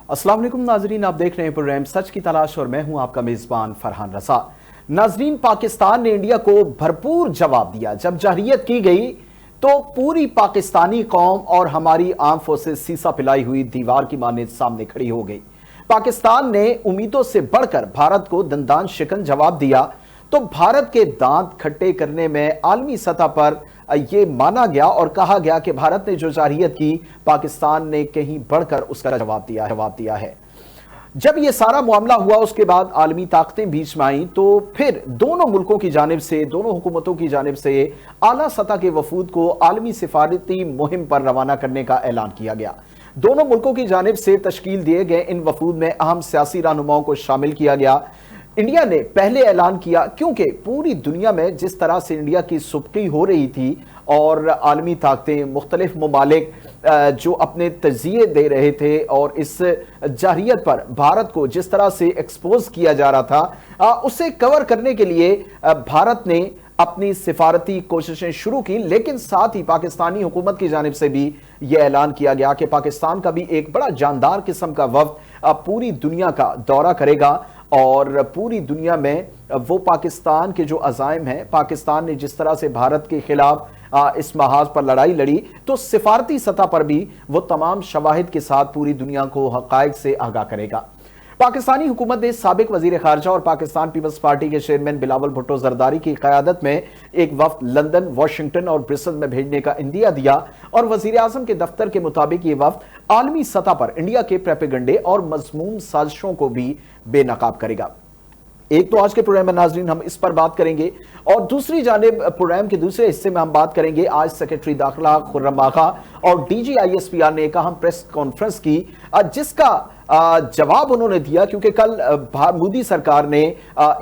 अस्सलाम वालेकुम नाजरीन, आप देख रहे हैं प्रोग्राम सच की तलाश और मैं हूं आपका मेजबान फरहान रसा। नाजरीन, पाकिस्तान ने इंडिया को भरपूर जवाब दिया। जब जहरियत की गई तो पूरी पाकिस्तानी कौम और हमारी आर्म फोर्सेस सीसा पिलाई हुई दीवार की माने सामने खड़ी हो गई। पाकिस्तान ने उम्मीदों से बढ़कर भारत को दंदान शिकन जवाब दिया तो भारत के दांत खट्टे करने में आलमी सतह पर यह माना गया और कहा गया कि भारत ने जो जारहियत की, पाकिस्तान ने कहीं बढ़कर उसका जवाब दिया है। जब यह सारा मामला हुआ उसके बाद आलमी ताकतें बीच में आई तो फिर दोनों मुल्कों की जानिब से, दोनों हुकूमतों की जानिब से आला सतह के वफूद को आलमी सिफारती मुहिम पर रवाना करने का ऐलान किया गया। दोनों मुल्कों की जानिब से तश्कील दिए गए इन वफूद में अहम सियासी रहनुमाओं को शामिल किया गया। इंडिया ने पहले ऐलान किया क्योंकि पूरी दुनिया में जिस तरह से इंडिया की सुबकी हो रही थी और आलमी ताकतें, मुख्तलिफ ममालिक जो अपने तजिए दे रहे थे और इस जारहियत पर भारत को जिस तरह से एक्सपोज किया जा रहा था, उसे कवर करने के लिए भारत ने अपनी सिफारती कोशिशें शुरू की। लेकिन साथ ही पाकिस्तानी हुकूमत की जानिब से भी यह ऐलान किया गया कि पाकिस्तान का भी एक बड़ा जानदार किस्म का वफ्द पूरी दुनिया का दौरा करेगा और पूरी दुनिया में वो पाकिस्तान के जो अज़ाइम हैं, पाकिस्तान ने जिस तरह से भारत के खिलाफ इस महाज पर लड़ाई लड़ी, तो सिफारती सतह पर भी वो तमाम शवाहिद के साथ पूरी दुनिया को हक़ाइक़ से आगाह करेगा। पाकिस्तानी हुकूमत ने साबिक वजीर खारजा और पाकिस्तान पीपल्स पार्टी के चेयरमैन बिलावल भुट्टो जरदारी की क़यादत में एक वफ्द लंदन, वाशिंगटन और ब्रिसल में भेजने का इंदिया दिया और वजीर आज़म के दफ्तर के मुताबिक ये वफ्द आलमी सतह पर इंडिया के प्रोपेगेंडे और मज़मूम साजिशों को भी बेनकाब करेगा। एक तो आज के प्रोग्राम में नाजरीन हम इस पर बात करेंगे और दूसरी जानिब प्रोग्राम के दूसरे हिस्से में हम बात करेंगे आज सेक्रेटरी दाखिला खुर्रम आगा और DGISPR ने एक अहम प्रेस कॉन्फ्रेंस की जिसका जवाब उन्होंने दिया क्योंकि कल मोदी सरकार ने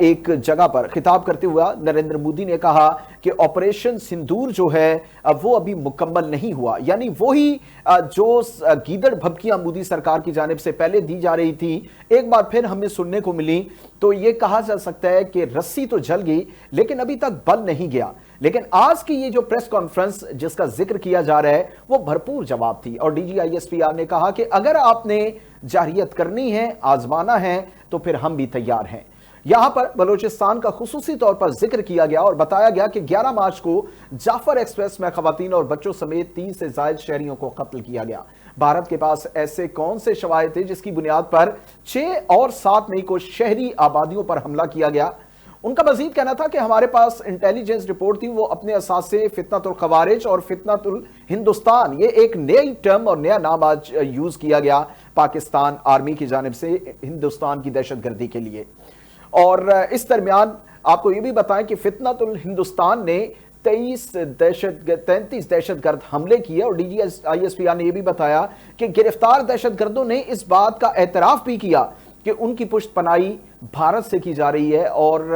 एक जगह पर खिताब करते हुए नरेंद्र मोदी ने कहा कि ऑपरेशन सिंदूर जो है वो अभी मुकम्मल नहीं हुआ। यानी वही जो गीदड़ भभकियां मोदी सरकार की जानिब से पहले दी जा रही थी, एक बार फिर हमें सुनने को मिली। तो ये कहा जा सकता है कि रस्सी तो जल गई लेकिन अभी तक बल नहीं गया। लेकिन आज की ये जो प्रेस कॉन्फ्रेंस जिसका जिक्र किया जा रहा है वो भरपूर जवाब थी और DGISPR ने कहा कि अगर आपने जारहियत करनी है, आजमाना है, तो फिर हम भी तैयार हैं। यहां पर बलोचिस्तान का खुसूसी तौर पर जिक्र किया गया और बताया गया कि 11 मार्च को जाफर एक्सप्रेस में खवातीन और बच्चों समेत 30 से ज्यादा शहरियों को कत्ल किया गया। भारत के पास ऐसे कौन से शवाहिद थे जिसकी बुनियाद पर 6 और 7 मई को शहरी आबादियों पर हमला किया गया? उनका मजीद कहना था कि हमारे पास इंटेलिजेंस रिपोर्ट थी, वो अपने असासे फितनतुल खवारिज और फितनतुल हिंदुस्तान, ये एक नई टर्म और नया नाम आज यूज किया गया पाकिस्तान आर्मी की जानिब से हिंदुस्तान की दहशतगर्दी के लिए। और इस दरमियान आपको ये भी बताएं कि फितनतुल हिंदुस्तान ने 33 दहशतगर्द हमले किए और DGISPR ने यह भी बताया कि गिरफ्तार दहशतगर्दों ने इस बात का एतराफ भी किया कि उनकी पुष्टपनाही भारत से की जा रही है और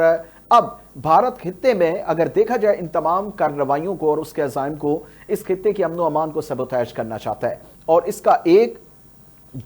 अब भारत खित्ते में अगर देखा जाए इन तमाम कार्रवाइयों को और उसके अज़ाइम को, इस खित्ते के अमन व अमान को सबोताज करना चाहता है। और इसका एक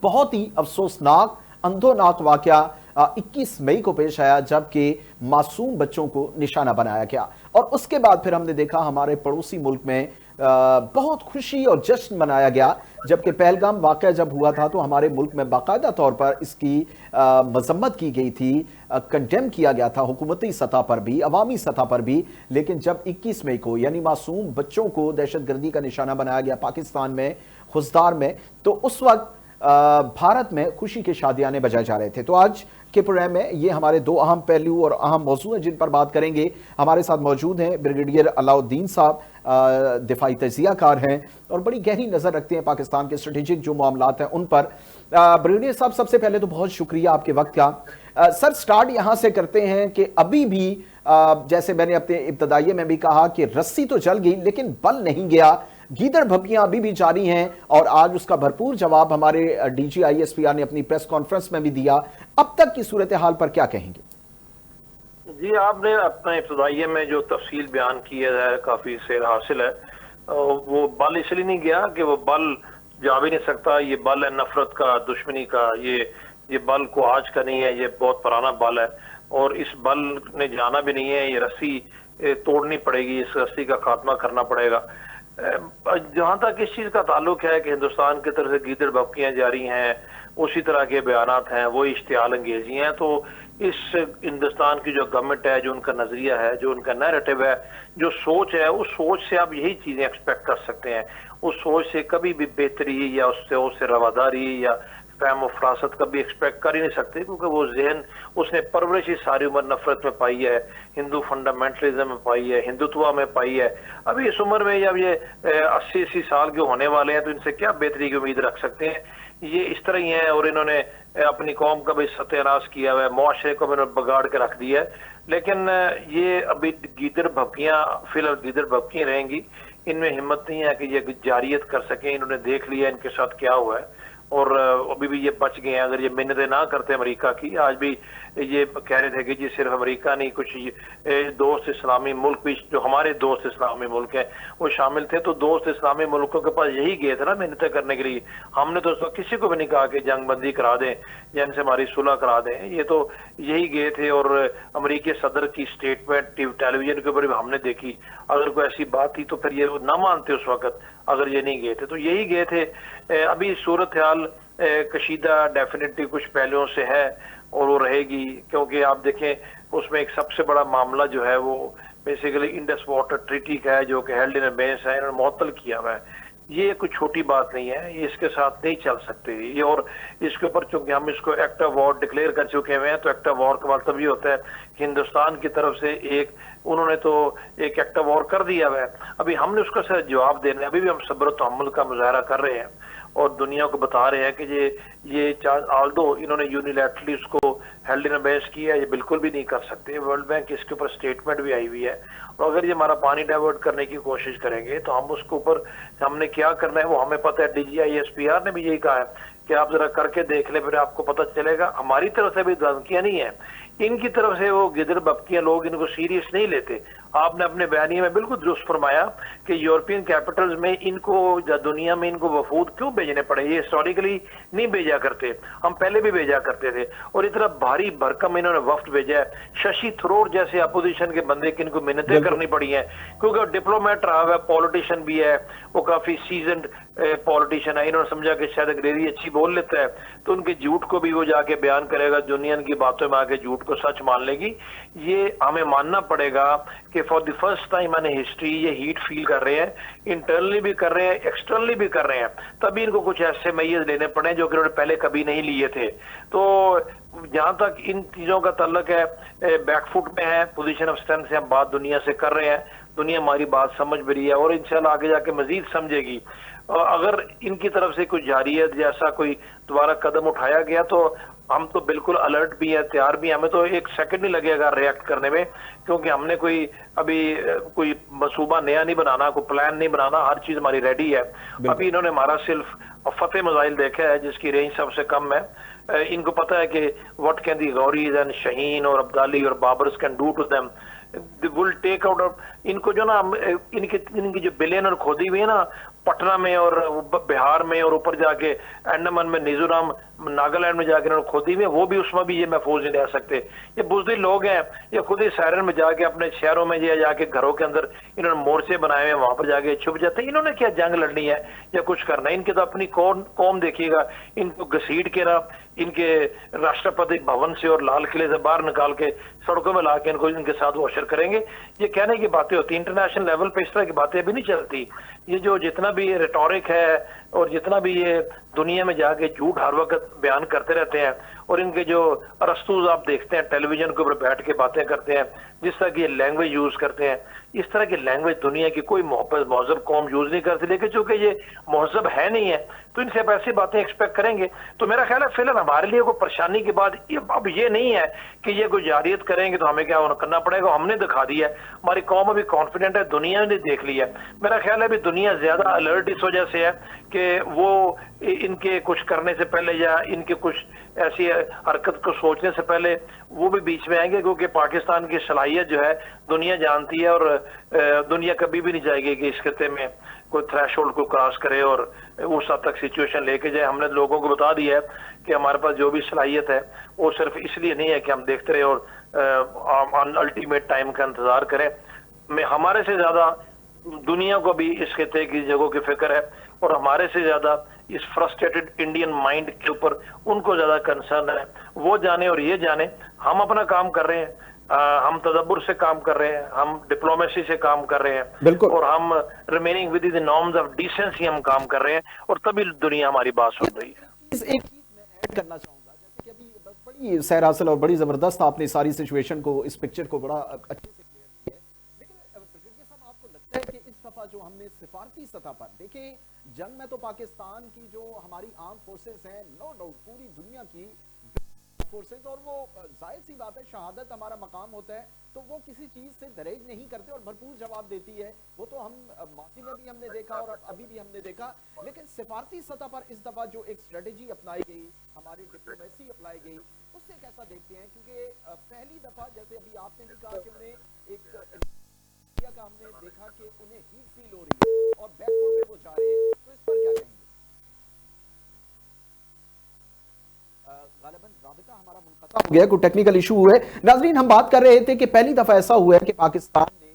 बहुत ही अफसोसनाक, अंधोनाक वाकया 21 मई को पेश आया जबकि मासूम बच्चों को निशाना बनाया गया। और उसके बाद फिर हमने देखा हमारे पड़ोसी मुल्क में बहुत खुशी और जश्न मनाया गया। जबकि पहलगाम वाकया जब हुआ था तो हमारे मुल्क में बाकायदा तौर पर इसकी मजम्मत की गई थी, कंडेम किया गया था हुकूमती सतह पर भी, अवामी सतह पर भी। लेकिन जब 21 मई को यानी मासूम बच्चों को दहशतगर्दी का निशाना बनाया गया पाकिस्तान में, खुजदार में, तो उस वक्त भारत में खुशी के शादियाने बजाए जा रहे थे। तो आज के प्रोग्राम में ये हमारे दो अहम पहलू और अहम मौजू हैं जिन पर बात करेंगे। हमारे साथ मौजूद हैं ब्रिगेडियर अलाउद्दीन साहब, दिफाई तजियाकार हैं और बड़ी गहरी नज़र रखते हैं पाकिस्तान के स्ट्रेटेजिक जो मामलात हैं उन पर। ब्रिगेडियर साहब, सबसे पहले तो बहुत शुक्रिया आपके वक्त का। सर, स्टार्ट यहाँ से करते हैं कि अभी भी जैसे मैंने अपने इब्तदाइये में भी कहा कि रस्सी तो जल गई लेकिन बल नहीं गया, गीदड़ भभकियां अभी भी जारी हैं और आज उसका भरपूर जवाब हमारे DGISPR ने अपनी प्रेस कॉन्फ्रेंस में भी दिया। अब तक की सूरत हाल पर क्या कहेंगे? जी, आपने अपने इब्तदाइये में जो तफसील बयान की है काफी सेर हासिल है। वो बल इसलिए नहीं गया कि वो बल जा भी नहीं सकता, ये बल है नफरत का, दुश्मनी का, ये बल को आज का नहीं है, ये बहुत पुराना बल है और इस बल ने जाना भी नहीं है। ये रस्सी तोड़नी पड़ेगी, इस रस्सी का खात्मा करना पड़ेगा। जहां तक इस चीज का ताल्लुक है कि हिंदुस्तान की तरफ से गीदड़ भभकियां जारी हैं उसी तरह के बयानात हैं, वो इश्तियाल अंगेजी हैं। तो इस हिंदुस्तान की जो गवर्नमेंट है, जो उनका नजरिया है, जो उनका नैरेटिव है, जो सोच है, उस सोच से आप यही चीजें एक्सपेक्ट कर सकते हैं। उस सोच से कभी भी बेहतरी या उससे रवादारी या फहम फरासत कभी एक्सपेक्ट कर ही नहीं सकते, क्योंकि वो जहन उसने परवरिश ही सारी उम्र नफरत में पाई है, हिंदू फंडामेंटलिज्म में पाई है, हिंदुत्व में पाई है। अभी इस उम्र में जब ये 80 साल के होने वाले हैं तो इनसे क्या बेहतरी की उम्मीद रख सकते हैं? ये इस तरह ही है। और इन्होंने अपनी कौम का भी सत्यानाश किया हुआ है, मुआशरे को इन्होंने बिगाड़ के रख दिया है। लेकिन ये अभी गीदड़ भपकियां फिलहाल गीदड़ भपकियां रहेंगी, इनमें हिम्मत नहीं है कि ये जारियत कर सकें। इन्होंने देख लिया इनके साथ क्या हुआ है, और अभी भी ये बच गए हैं। अगर ये मिन्नतें ना करते अमेरिका की, आज भी ये कह रहे थे कि जी सिर्फ अमेरिका नहीं, कुछ दोस्त इस्लामी मुल्क भी, जो हमारे दोस्त इस्लामी मुल्क हैं, वो शामिल थे। तो दोस्त इस्लामी मुल्कों के पास यही गए थे ना मिन्नतें करने के लिए। हमने तो किसी को भी नहीं कहा कि जंग बंदी करा दें या इनसे हमारी सुलह करा दें, ये तो यही गए थे। और अमेरिकी सदर की स्टेटमेंट टेलीविजन के ऊपर भी हमने देखी। अगर कोई ऐसी बात थी तो फिर ये ना मानते उस वक्त, अगर ये नहीं गए थे तो यही गए थे। अभी सूरत हाल कशीदा डेफिनेटली कुछ पहलुओं से है और वो रहेगी, क्योंकि आप देखें उसमें एक सबसे बड़ा मामला जो है वो बेसिकली इंडस वाटर ट्रीटी का है, जो कि हेल्ड इन अबेयंस है, इन्होंने मुअत्तल किया हुआ है। ये कोई छोटी बात नहीं है, ये इसके साथ नहीं चल सकते ये। और इसके ऊपर चूंकि हम इसको एक्ट ऑफ वॉर डिक्लेयर कर चुके हुए हैं, तो एक्ट ऑफ वॉर का मतलब ये होता है कि हिंदुस्तान की तरफ से एक उन्होंने तो एक एक्ट ऑफ वॉर कर दिया हुआ है। अभी हमने उसका सर जवाब देना है। अभी भी हम सब्र तहम्मुल का मुजाहरा कर रहे हैं और दुनिया को बता रहे हैं कि ये आल्दो इन्होंने यूनिलैटरली उसको हेल्ड इन अबेयंस किया, ये बिल्कुल भी नहीं कर सकते। वर्ल्ड बैंक इसके ऊपर स्टेटमेंट भी आई हुई है। और अगर ये हमारा पानी डाइवर्ट करने की कोशिश करेंगे तो हम उसके ऊपर हमने क्या करना है वो हमें पता है। DGISPR ने भी यही कहा है कि आप जरा करके देख ले, फिर आपको पता चलेगा। हमारी तरफ से भी धमकियां नहीं है, इनकी तरफ से वो गिदड़ बपकियां लोग इनको सीरियस नहीं लेते। आपने अपने बयानिए में बिल्कुल दुरुस्त फरमाया कि यूरोपियन कैपिटल्स में इनको दुनिया में इनको वफूद क्यों भेजने पड़े, ये हिस्टोरिकली नहीं भेजा करते, हम पहले भी भेजा करते थे। और इतना भारी भरकम इन्होंने वफ्द भेजा है। शशि थरूर जैसे अपोजिशन के बंदे की इनको मिन्नतें करनी पड़ी हैं, क्योंकि डिप्लोमेट रहा हुआ है, पॉलिटिशियन भी है, वो काफी सीजन्ड पॉलिटिशियन है। इन्होंने समझा कि शायद अंग्रेजी अच्छी बोल लेता है तो उनके झूठ को भी वो जाके बयान करेगा, दुनिया की बातों में आके झूठ को सच मान लेगी। ये हमें मानना पड़ेगा कि for the first time in history ये हीट फील कर रहे हैं, इंटरनली भी कर रहे हैं, एक्सटर्नली भी कर रहे हैं। तभी इनको कुछ ऐसे मैय्यज लेने पड़े जो कि उन्होंने पहले कभी नहीं लिए थे। तो जहां तक इन चीजों का ताल्लुक है, बैकफुट में है, पोजीशन ऑफ स्ट्रेंथ से हम बात दुनिया से कर रहे हैं, दुनिया हमारी बात समझ भी रही है और इंशाल्लाह आगे जाके मजीद समझेगी। अगर इनकी तरफ से कोई जारियत जैसा कोई दोबारा कदम उठाया गया तो हम तो बिल्कुल अलर्ट भी है, तैयार भी। हमें तो एक सेकंड नहीं लगेगा रिएक्ट करने में, क्योंकि हमने कोई अभी कोई मसूबा नया नहीं बनाना, कोई प्लान नहीं बनाना, हर चीज हमारी रेडी है। अभी इन्होंने हमारा सिर्फ फतेह मिसाइल देखा है जिसकी रेंज सबसे कम है। इनको पता है कि what can the Ghauris and Shaheen और अब्दाली और Baburs can do to them, will take out. इनको जो ना इनकी जो बिलियनर खोदी हुई है ना पटना में और बिहार में और ऊपर जाके अंडमान में, मिजोरम, नागालैंड में जाके इन्होंने खोदी हुई है, वो भी उसमें भी ये महफूज नहीं रह सकते। ये बुज़दिल लोग हैं, ये खुद ही सायरन में जाके अपने शहरों में या जाके घरों के अंदर इन्होंने मोर्चे बनाए हुए, वहां पर जाके छुप जाते हैं। इन्होंने क्या जंग लड़नी है या कुछ करना है? इनके तो अपनी कौम देखिएगा, इनको घसीट के ना इनके राष्ट्रपति भवन से और लाल किले से बाहर निकाल के सड़कों में लाके इनको इनके साथ वॉशर करेंगे। ये कहने की बातें होती है, इंटरनेशनल लेवल पे इस तरह की बातें अभी नहीं चलती। ये जो जितना भी रिटोरिक है और जितना भी ये दुनिया में जाके झूठ हर वक्त बयान करते रहते हैं, और इनके जो अरस्तूज आप देखते हैं टेलीविजन के ऊपर बैठ के बातें करते हैं, जिस तरह की लैंग्वेज यूज करते हैं, इस तरह की लैंग्वेज दुनिया की कोई महजब कौम यूज नहीं करती। लेकिन चूंकि ये महजब है नहीं है तो इनसे आप ऐसी बातें एक्सपेक्ट करेंगे। तो मेरा ख्याल है फिलहाल हमारे लिए कोई परेशानी के बाद अब ये नहीं है कि ये कोई जारियत करेंगे तो हमें क्या करना पड़ेगा, हमने दिखा दिया है, हमारी कौम अभी कॉन्फिडेंट है, दुनिया ने देख लिया है। मेरा ख्याल है अभी दुनिया ज्यादा अलर्ट इस वजह से है कि वो इनके कुछ करने से पहले या इनके कुछ ऐसी हरकत को सोचने से पहले वो भी बीच में आएंगे, क्योंकि पाकिस्तान की सलाहियत जो है दुनिया जानती है और दुनिया कभी भी नहीं जाएगी कि इस खत्ते में कोई थ्रेशोल्ड को क्रॉस करे और उस हद तक सिचुएशन लेके जाए। हमने लोगों को बता दिया है कि हमारे पास जो भी सलाहियत है वो सिर्फ इसलिए नहीं है कि हम देखते रहे और अल्टीमेट टाइम का इंतजार करें। हमारे से ज्यादा दुनिया को भी इस खिते की जगहों की फिक्र है, और हमारे से ज्यादा इस फ्रस्ट्रेटेड इंडियन माइंड के ऊपर उनको ज्यादा कंसर्न है। वो जाने और ये जाने, हम अपना काम कर रहे हैं, हम तदब्बुर से काम कर रहे हैं, हम डिप्लोमेसी से काम कर रहे हैं, बिल्कुल। और हम remaining with the norms of decency हम काम कर रहे हैं, और तभी दुनिया हमारी बात सुन रही है। एक चीज मैं ऐड करना चाहूंगा, जैसे कि अभी बड़ी सैर हासिल और बड़ी जबरदस्त आपने सारी सिचुएशन को, इस पिक्चर को बड़ा अच्छे से क्लियर किया है, लेकिन ब्रिगेडियर साहब आपको लगता है कि इस दफा जो हमने सिफारती सतह पर देखिए, जंग में तो पाकिस्तान की जो हमारी आर्म फोर्सेस हैं, नो डाउट पूरी दुनिया की फोर्सेस, और वो जाहिर सी बात है शहादत हमारा मकाम होता है, तो वो किसी चीज से दरेज नहीं करते और भरपूर जवाब देती है। वो तो हम माजी में भी हमने देखा और अभी भी हमने देखा। लेकिन सिफारती सतह पर इस दफा जो एक स्ट्रेटेजी अपनाई गई, हमारी डिप्लोमेसी अपनाई गई, उससे कैसा देखते हैं? क्योंकि पहली दफा जैसे अभी आपने भी कहा कि उन्हें एक का हमने देखा कि उन्हें हीट फील हो रही है और बैकफुट पे वो जा रहे हैं, तो इस पर क्या कहेंगे? गालिबन राबिता हमारा मुनक़ता हो गया, कोई टेक्निकल इशू हुए। नाज़रीन, हम बात कर रहे थे कि पहली दफा ऐसा हुआ है कि पाकिस्तान ने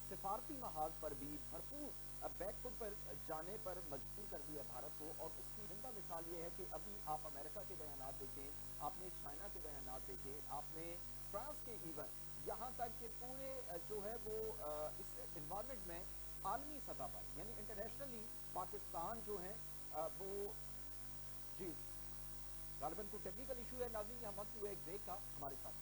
सिफारती महाज पर भी भरपूर बैकफुट पर जाने पर मजबूर कर दिया भारत को, और उसकी जिंदा मिसाल ये है कि अभी आप अमेरिका के बयान देखें, आपने चाइना के बयान देखे, आपने फ्रांस के, इवन यहाँ तक कि पूरे जो है वो इस इन्वायरमेंट में आलमी सतह पर यानी इंटरनेशनली पाकिस्तान जो है वो, जी गालिबन को टेक्निकल इशू है। नाज़रीन, यहाँ वक्त हुआ एक ब्रेक का, हमारे साथ